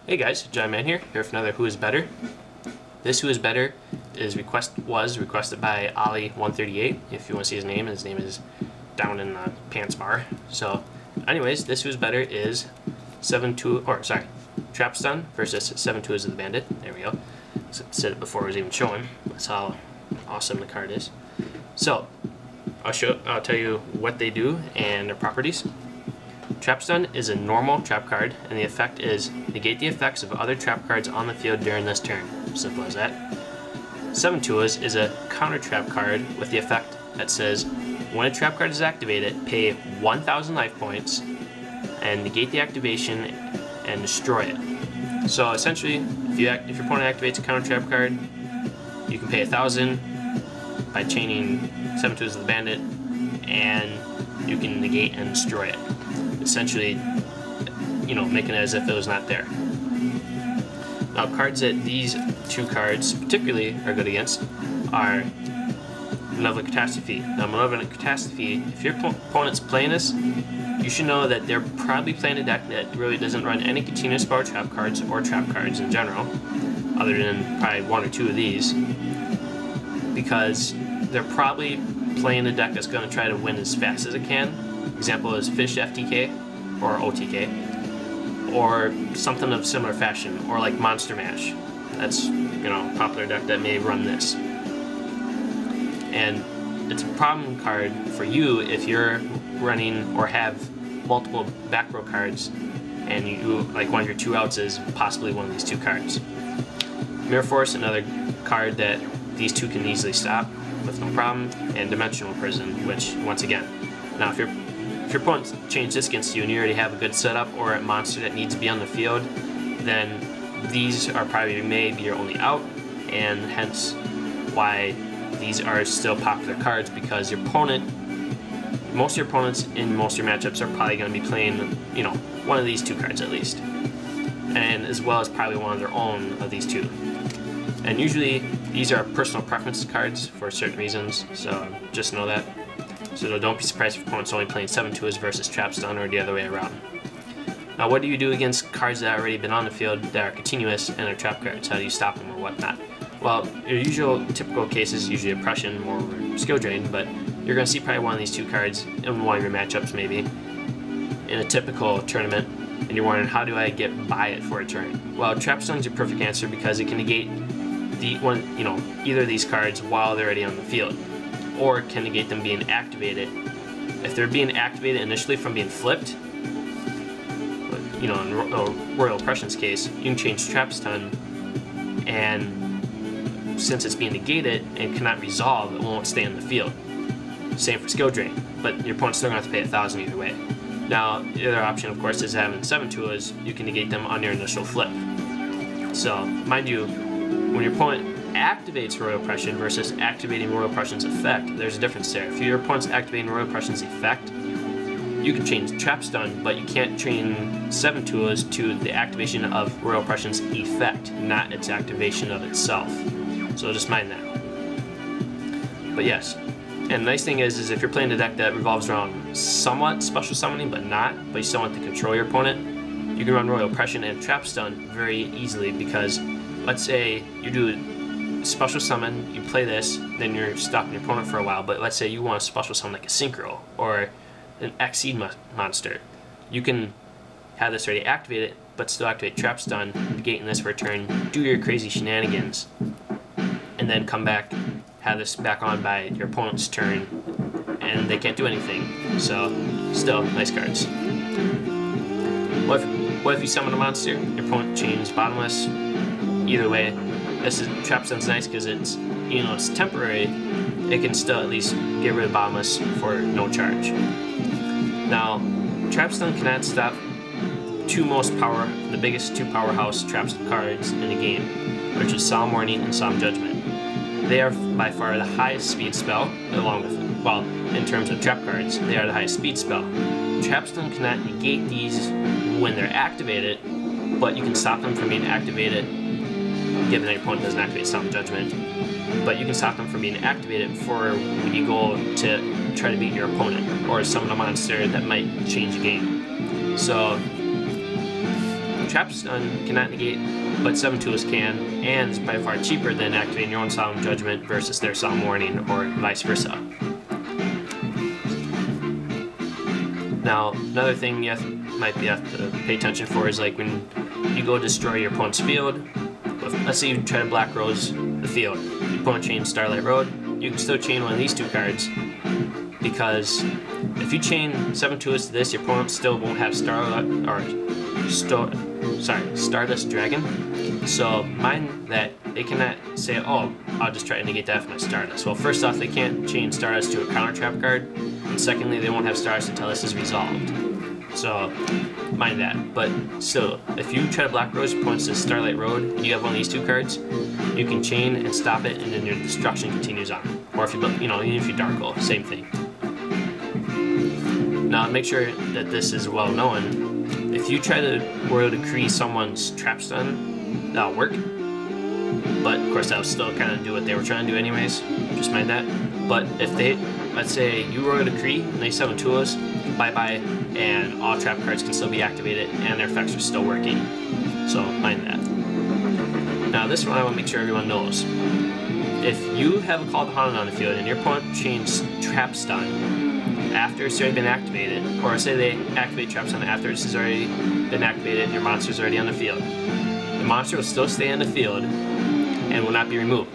Hey guys, John Man here for another Who Is Better. This Who Is Better was requested by Ali138. If you want to see his name is down in the pants bar. So, anyways, this Who Is Better is Trap Stun versus 7-2s of the Bandit. There we go. So, said it before it was even showing. That's how awesome the card is. So, I'll tell you what they do and their properties. Trap Stun is a normal trap card, and the effect is negate the effects of other trap cards on the field during this turn. Simple as that. 7-2s is a counter trap card with the effect that says when a trap card is activated, pay 1,000 life points and negate the activation and destroy it. So essentially, if your opponent activates a counter trap card, you can pay 1,000 by chaining 7-2s of the Bandit, and you can negate and destroy it. Essentially, making it as if it was not there. Now, cards that these two cards particularly are good against are Malevolent Catastrophe. Now, Malevolent Catastrophe, if your opponent's playing this, you should know that they're probably playing a deck that really doesn't run any continuous power trap cards or trap cards in general, other than probably one or two of these, because they're probably playing a deck that's going to try to win as fast as it can. Example is Fish FTK or OTK, or something of similar fashion, or like Monster Mash. That's a popular deck that may run this. And it's a problem card for you if you're running or have multiple back row cards, and you like one of your two outs is possibly one of these two cards. Mirror Force, another card that these two can easily stop with no problem, and Dimensional Prison, which once again, now if your opponent changes this against you and you already have a good setup or a monster that needs to be on the field, then these are probably maybe your only out, and hence why these are still popular cards, because your opponent, most of your opponents in most of your matchups are probably going to be playing, one of these two cards at least, and as well as probably one of their own of these two. And usually these are personal preference cards for certain reasons, so just know that. So don't be surprised if your opponent's only playing 7-2s versus Trap Stun or the other way around. Now, what do you do against cards that have already been on the field that are continuous and are trap cards? How do you stop them or whatnot? Well, your typical case is usually Oppression or Skill Drain, but you're going to see probably one of these two cards in one of your matchups maybe in a typical tournament, and you're wondering, how do I get by it for a turn? Well, Trap Stun's your perfect answer because it can negate either of these cards while they're already on the field, or can negate them being activated. If they're being activated initially from being flipped, in Royal Oppression's case, you can change Trap Stun, and since it's being negated and cannot resolve, it won't stay in the field. Same for Skill Drain, but your opponent's still going to have to pay 1,000 either way. Now, the other option, of course, is having 7-2s. You can negate them on your initial flip. So, mind you, when your opponent activates Royal Oppression versus activating Royal Oppression's effect, there's a difference there. If your opponent's activating Royal Oppression's effect, you can change Trap Stun, but you can't train 7-2s to the activation of Royal Oppression's effect, not its activation of itself. So just mind that. But yes, and the nice thing is if you're playing a deck that revolves around somewhat special summoning, but you still want to control your opponent, you can run Royal Oppression and Trap Stun very easily, because let's say you do special summon, you play this, then you're stopping your opponent for a while, but let's say you want to special summon like a Synchro or an Exceed monster. You can have this already activated, but still activate Trap Stun, negating this for a turn, do your crazy shenanigans, and then come back, have this back on by your opponent's turn, and they can't do anything. So, still, nice cards. What if you summon a monster, your opponent chains Bottomless? Either way, Trap Stun's nice because it's temporary. It can still at least get rid of Bottomless for no charge. Now, Trap Stun cannot stop the biggest two powerhouse trap cards in the game, which is Solemn Warning and Solemn Judgment. They are by far the highest speed spell, along with, in terms of trap cards, they are the highest speed spell. Trap Stun cannot negate these when they're activated, but you can stop them from being activated, given that your opponent doesn't activate Solemn Judgment. But you can stop them from being activated before when you go to try to beat your opponent, or summon a monster that might change the game. So, Trap Stun cannot negate, but 7 tools can, and is by far cheaper than activating your own Solemn Judgment versus their Solemn Warning, or vice versa. Now, another thing you might have to pay attention for is like when you go destroy your opponent's field. Let's say you try to Black Rose the field. Your opponent chains Starlight Road. You can still chain one of these 2 cards, because if you chain 7 tools to this, your opponent still won't have Stardust Dragon. So mind that they cannot say, oh, I'll just try to negate that with my Stardust. Well, first off, they can't chain Stardust to a counter trap card, and secondly, they won't have Stardust until this is resolved. So mind that. But still, if you try to Black Rose your opponent's Starlight Road, and you have one of these 2 cards, you can chain and stop it, and then your destruction continues on. Or if you, even if you Dark Hole, same thing. Now, make sure that this is well known. If you try to Royal Decree someone's Trap Stun, that'll work. But of course, that'll still kind of do what they were trying to do anyways. Just mind that. But if they, let's say you Royal Decree and they 7 tools, bye-bye, and all trap cards can still be activated and their effects are still working. So mind that. Now this one I want to make sure everyone knows. If you have a Call to Haunted on the field and your opponent chains Trap Stun after it's already been activated, or say they activate Trap Stun after this has already been activated and your monster's already on the field, the monster will still stay on the field and will not be removed.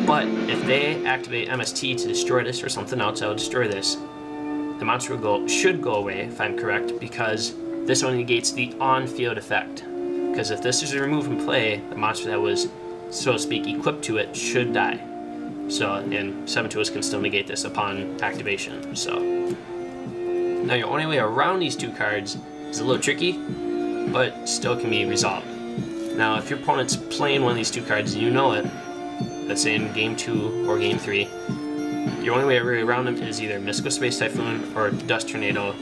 But if they activate MST to destroy this or something else that will destroy this, the monster should go away, if I'm correct, because this only negates the on-field effect. Because if this is removed from play, the monster that was, so to speak, equipped to it should die. So, and 7 tools can still negate this upon activation. So, now your only way around these 2 cards is a little tricky, but still can be resolved. Now, if your opponent's playing one of these 2 cards and you know it, let's say in game 2 or game 3, your only way around them is either Mystical Space Typhoon or Dust Tornado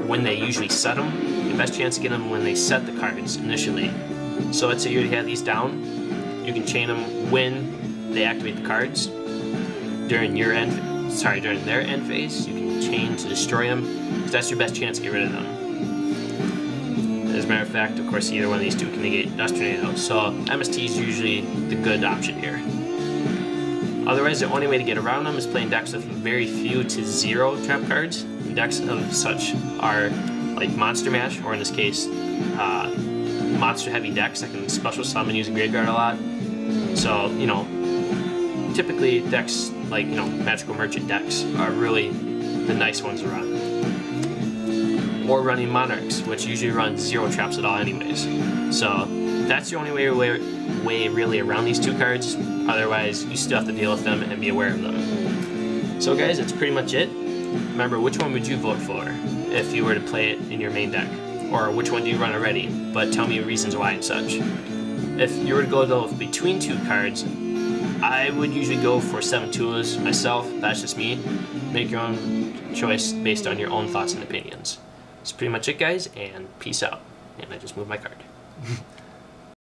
when they usually set them. Your best chance to get them when they set the cards initially. So let's say you already have these down, you can chain them when they activate the cards. During their end phase, you can chain to destroy them, because that's your best chance to get rid of them. As a matter of fact, of course, either one of these 2 can negate Dust Tornado, so MST is usually the good option here. Otherwise, the only way to get around them is playing decks with very few to 0 trap cards. Decks of such are like Monster Mash, or in this case, monster heavy decks that can special summon using Graveyard a lot. So, typically decks like, Magical Merchant decks are really the nice ones to run. Or running Monarchs, which usually run 0 traps at all anyways. So that's the only way really around these 2 cards. Otherwise, you still have to deal with them and be aware of them. So guys, that's pretty much it. Remember, which one would you vote for if you were to play it in your main deck? Or which one do you run already? But tell me reasons why and such. If you were to go between 2 cards, I would usually go for 7 tools myself. That's just me. Make your own choice based on your own thoughts and opinions. That's pretty much it, guys, and peace out. And I just moved my card.